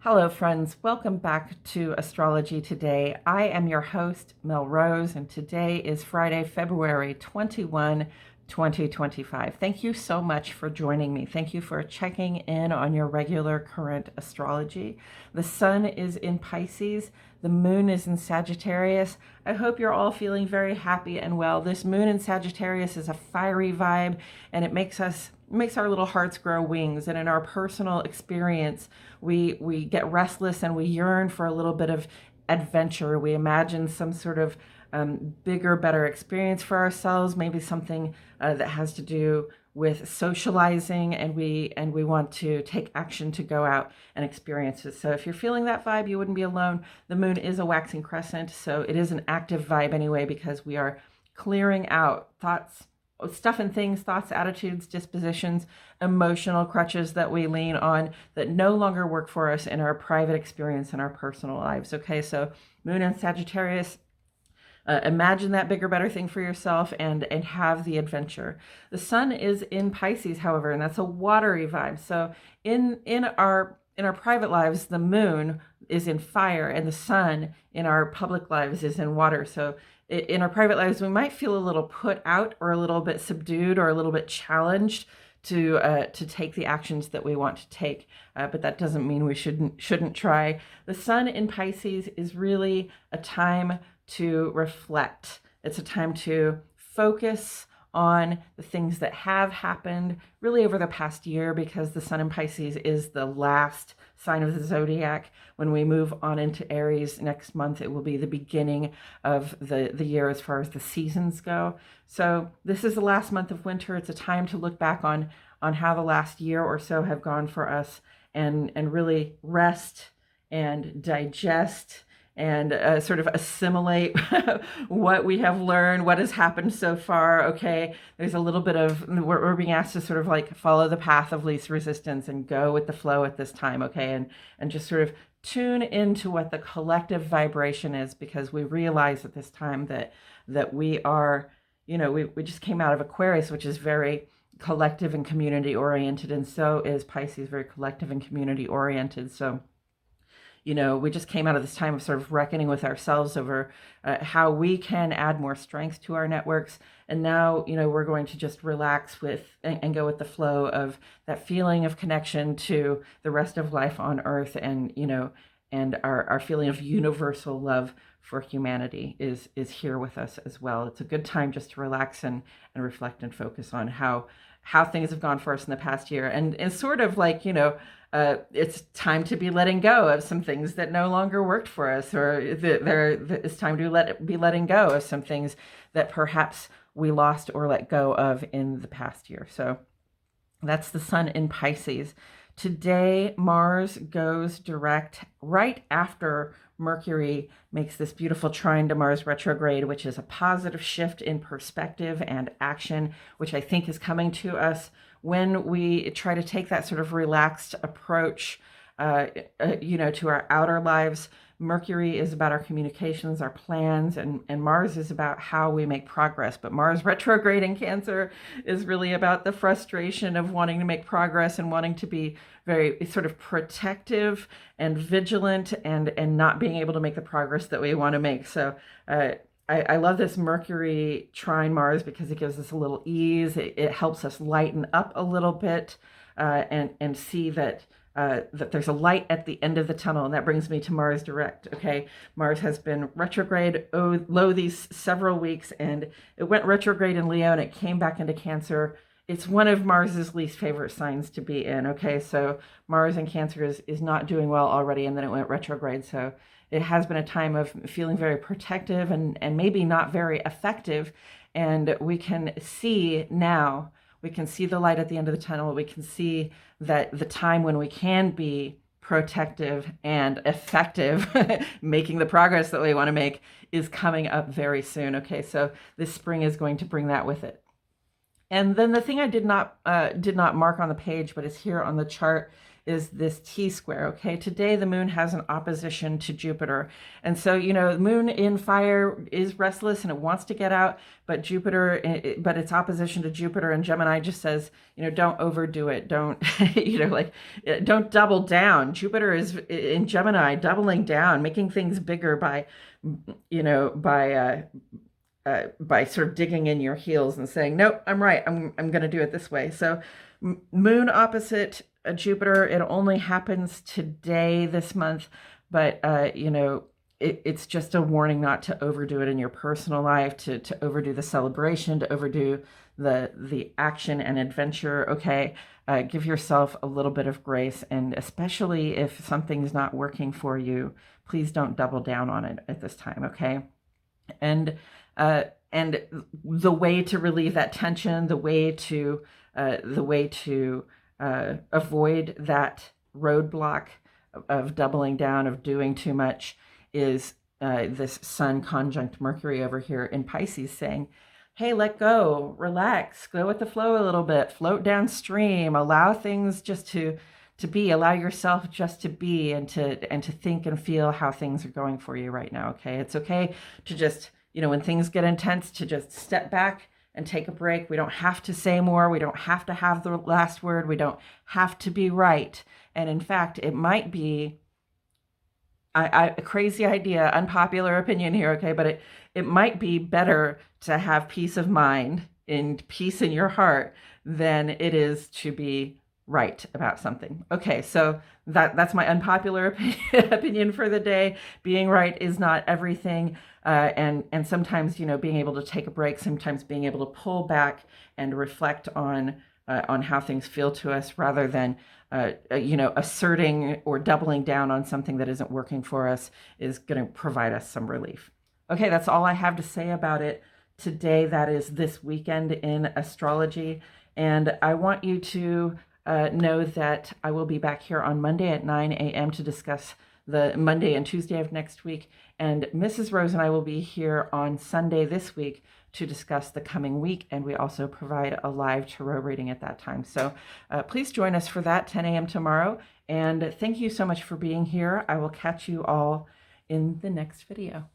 Hello, friends. Welcome back to Astrology Today. I am your host, Mel Rose, and today is Friday, February 21, 2025. Thank you so much for joining me. Thank you for checking in on your regular current astrology. The sun is in Pisces. The moon is in Sagittarius. I hope you're all feeling very happy and well. This moon in Sagittarius is a fiery vibe, and it makes our little hearts grow wings. And in our personal experience, we get restless and we yearn for a little bit of adventure. We imagine some sort of bigger, better experience for ourselves, maybe something that has to do with socializing, and we want to take action to go out and experience it. So if you're feeling that vibe, you wouldn't be alone. The moon is a waxing crescent, so it is an active vibe anyway, because we are clearing out thoughts, stuff and things, thoughts, attitudes, dispositions, emotional crutches that we lean on that no longer work for us in our private experience and our personal lives. Okay, so moon and Sagittarius, imagine that bigger, better thing for yourself and have the adventure. The sun is in Pisces, however, and that's a watery vibe. So in our private lives, the moon is in fire, and the sun in our public lives is in water. So in our private lives, we might feel a little put out, or a little bit subdued, or a little bit challenged to take the actions that we want to take. But that doesn't mean we shouldn't try. The sun in Pisces is really a time to reflect. It's a time to focus on the things that have happened really over the past year, because the sun in Pisces is the last sign of the zodiac. When we move on into Aries next month, it will be the beginning of the year as far as the seasons go. So this is the last month of winter. It's a time to look back on how the last year or so have gone for us, and really rest and digest and sort of assimilate what we have learned, what has happened so far. Okay, there's a little bit of, we're being asked to sort of like follow the path of least resistance and go with the flow at this time. Okay, and just sort of tune into what the collective vibration is, because we realize at this time that we are, we just came out of Aquarius, which is very collective and community oriented, and so is Pisces, very collective and community oriented. So we just came out of this time of sort of reckoning with ourselves over how we can add more strength to our networks. And now, we're going to just relax with and go with the flow of that feeling of connection to the rest of life on Earth. And, and our feeling of universal love for humanity is here with us as well. It's a good time just to relax and reflect and focus on how things have gone for us in the past year. And it's sort of like, it's time to be letting go of some things that no longer worked for us, or it's time to be letting go of some things that perhaps we lost or let go of in the past year. So that's the sun in Pisces. Today, Mars goes direct right after Mercury makes this beautiful trine to Mars retrograde, which is a positive shift in perspective and action, which I think is coming to us when we try to take that sort of relaxed approach, to our outer lives. Mercury is about our communications, our plans, and Mars is about how we make progress. But Mars retrograde in Cancer is really about the frustration of wanting to make progress and wanting to be very sort of protective and vigilant, and not being able to make the progress that we want to make. So I love this Mercury trine Mars, because it gives us a little ease. It helps us lighten up a little bit, and see that there's a light at the end of the tunnel. And that brings me to Mars direct. Okay, Mars has been retrograde low these several weeks, and it went retrograde in Leo, and it came back into Cancer. It's one of Mars's least favorite signs to be in. Okay, so Mars in Cancer is not doing well already, and then it went retrograde. So it has been a time of feeling very protective and maybe not very effective. And we can see now, we can see the light at the end of the tunnel. We can see that the time when we can be protective and effective, making the progress that we want to make, is coming up very soon. Okay, so this spring is going to bring that with it. And then the thing I did not mark on the page, but is here on the chart, is this T-square, okay? Today, the moon has an opposition to Jupiter. And so, you know, the moon in fire is restless and it wants to get out, but but its opposition to Jupiter and Gemini just says, you know, don't overdo it. Don't, you know, like, don't double down. Jupiter is in Gemini, doubling down, making things bigger by, you know, by sort of digging in your heels and saying, nope, I'm right. I'm going to do it this way. So moon opposite Jupiter, it only happens today this month, but, you know, it's just a warning not to overdo it in your personal life, to overdo the celebration, to overdo the action and adventure. Okay, give yourself a little bit of grace, and especially if something's not working for you, please don't double down on it at this time. Okay, and the way to relieve that tension, the way to avoid that roadblock of doubling down, of doing too much, is this Sun conjunct Mercury over here in Pisces saying, hey, let go, relax, go with the flow a little bit, float downstream, allow things just to be, allow yourself just to be, and to think and feel how things are going for you right now. Okay, it's okay to just, you know, when things get intense, to just step back and take a break. We don't have to say more. We don't have to have the last word. We don't have to be right. And in fact, it might be a crazy idea, unpopular opinion here, okay, but it might be better to have peace of mind and peace in your heart than it is to be right about something. Okay, so that's my unpopular opinion for the day. Being right is not everything, and sometimes, you know, being able to take a break, sometimes being able to pull back and reflect on how things feel to us, rather than you know, asserting or doubling down on something that isn't working for us, is going to provide us some relief. Okay, that's all I have to say about it today. That is this weekend in astrology, and I want you to know that I will be back here on Monday at 9 a.m. to discuss the Monday and Tuesday of next week, and Mrs. Rose and I will be here on Sunday this week to discuss the coming week, and we also provide a live tarot reading at that time. So please join us for that, 10 a.m. tomorrow, and thank you so much for being here. I will catch you all in the next video.